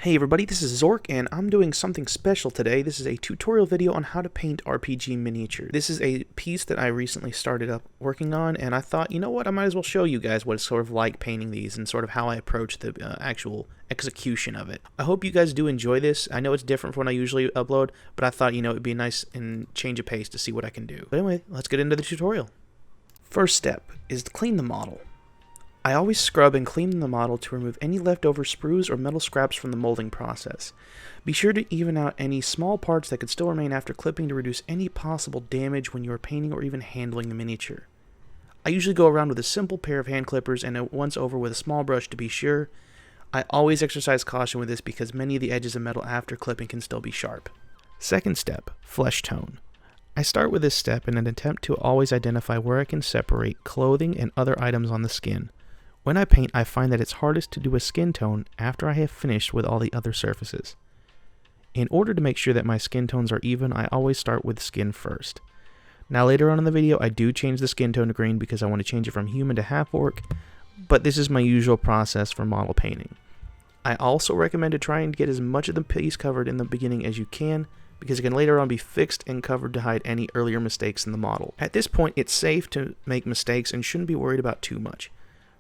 Hey everybody, this is Zork, and I'm doing something special today. This is a tutorial video on how to paint RPG miniature. This is a piece that I recently started up working on, and I thought, you know what, I might as well show you guys what it's sort of like painting these and sort of how I approach the actual execution of it. I hope you guys do enjoy this. I know it's different from what I usually upload, but I thought, it'd be nice and change of pace to see what I can do. But anyway, let's get into the tutorial. First step is to clean the model. I always scrub and clean the model to remove any leftover sprues or metal scraps from the molding process. Be sure to even out any small parts that could still remain after clipping to reduce any possible damage when you are painting or even handling the miniature. I usually go around with a simple pair of hand clippers and it once over with a small brush to be sure. I always exercise caution with this because many of the edges of metal after clipping can still be sharp. Second step, flesh tone. I start with this step in an attempt to always identify where I can separate clothing and other items on the skin. When I paint, I find that it's hardest to do a skin tone after I have finished with all the other surfaces. In order to make sure that my skin tones are even, I always start with skin first. Now later on in the video, I do change the skin tone to green because I want to change it from human to half-orc, but this is my usual process for model painting. I also recommend to try and get as much of the piece covered in the beginning as you can, because it can later on be fixed and covered to hide any earlier mistakes in the model. At this point, it's safe to make mistakes and shouldn't be worried about too much.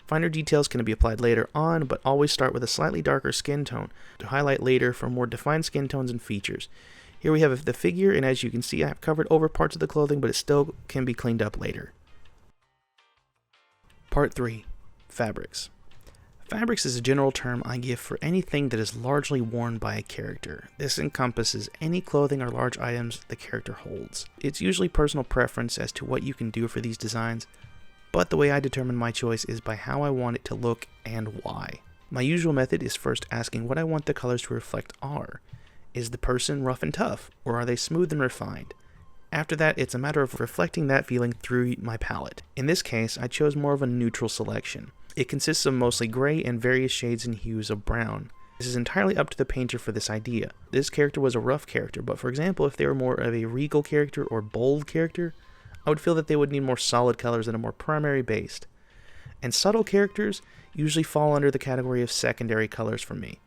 Finer details can be applied later on, but always start with a slightly darker skin tone to highlight later for more defined skin tones and features. Here we have the figure, and as you can see, I have covered over parts of the clothing, but it still can be cleaned up later. Part 3. Fabrics. Fabrics is a general term I give for anything that is largely worn by a character. This encompasses any clothing or large items the character holds. It's usually personal preference as to what you can do for these designs, but the way I determine my choice is by how I want it to look and why. My usual method is first asking what I want the colors to reflect are. Is the person rough and tough, or are they smooth and refined? After that, it's a matter of reflecting that feeling through my palette. In this case, I chose more of a neutral selection. It consists of mostly gray and various shades and hues of brown. This is entirely up to the painter for this idea. This character was a rough character, but for example, if they were more of a regal character or bold character, I would feel that they would need more solid colors that are more primary based. And subtle characters usually fall under the category of secondary colors for me.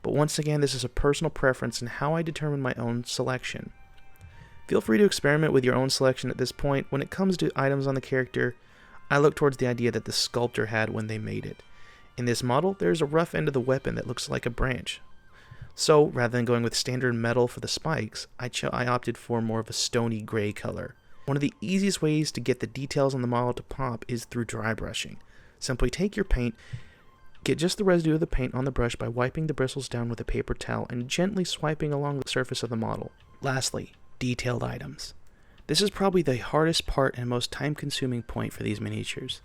But once again, this is a personal preference in how I determine my own selection. Feel free to experiment with your own selection at this point. When it comes to items on the character, I look towards the idea that the sculptor had when they made it. In this model, there's a rough end of the weapon that looks like a branch. So, rather than going with standard metal for the spikes, I opted for more of a stony gray color. One of the easiest ways to get the details on the model to pop is through dry brushing. Simply take your paint, get just the residue of the paint on the brush by wiping the bristles down with a paper towel and gently swiping along the surface of the model. Lastly, detailed items. This is probably the hardest part and most time-consuming point for these miniatures.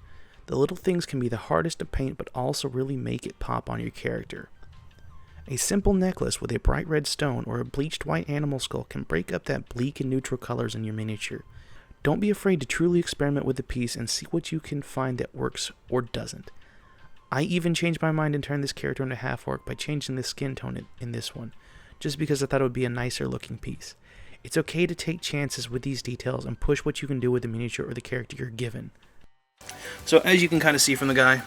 The little things can be the hardest to paint but also really make it pop on your character. A simple necklace with a bright red stone or a bleached white animal skull can break up that bleak and neutral colors in your miniature. Don't be afraid to truly experiment with the piece and see what you can find that works or doesn't. I even changed my mind and turned this character into half-orc by changing the skin tone in this one, just because I thought it would be a nicer looking piece. It's okay to take chances with these details and push what you can do with the miniature or the character you're given. So as you can kind of see from the guy,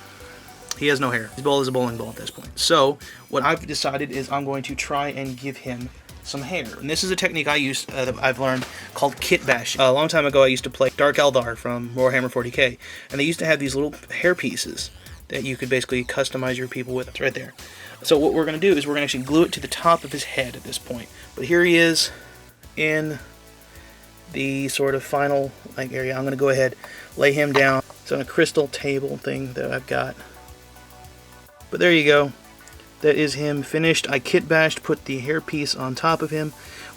he has no hair. His ball is a bowling ball at this point. So what I've decided is I'm going to try and give him some hair. And this is a technique that I've learned called kit bash. A long time ago I used to play Dark Eldar from Warhammer 40k, and they used to have these little hair pieces that you could basically customize your people with. It's right there. So what we're going to do is we're going to actually glue it to the top of his head at this point. But here he is in the sort of final area. I'm going to go ahead, lay him down. It's on a crystal table thing that I've got. But there you go. That is him finished. I kit bashed, put the hairpiece on top of him,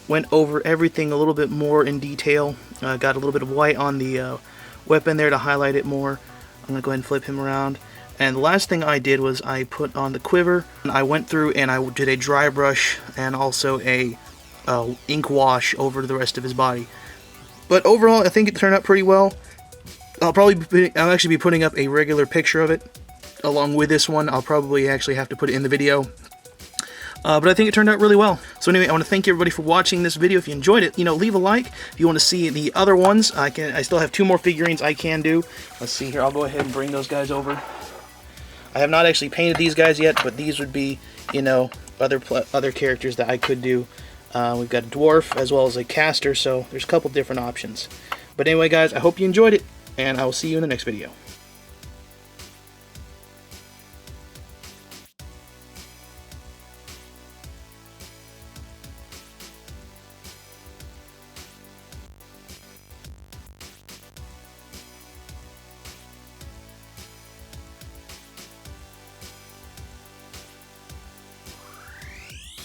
went over everything a little bit more in detail. Got a little bit of white on the weapon there to highlight it more. I'm going to go ahead and flip him around. And the last thing I did was I put on the quiver. I went through and I did a dry brush and also a ink wash over the rest of his body. But overall, I think it turned out pretty well. I'll actually be putting up a regular picture of it along with this one. I'll probably actually have to put it in the video. But I think it turned out really well. So anyway, I want to thank everybody for watching this video. If you enjoyed it, leave a like. If you want to see the other ones, I still have 2 more figurines I can do. Let's see here. I'll go ahead and bring those guys over. I have not actually painted these guys yet, but these would be, other characters that I could do. We've got a dwarf as well as a caster, so there's a couple different options. But anyway, guys, I hope you enjoyed it, and I will see you in the next video.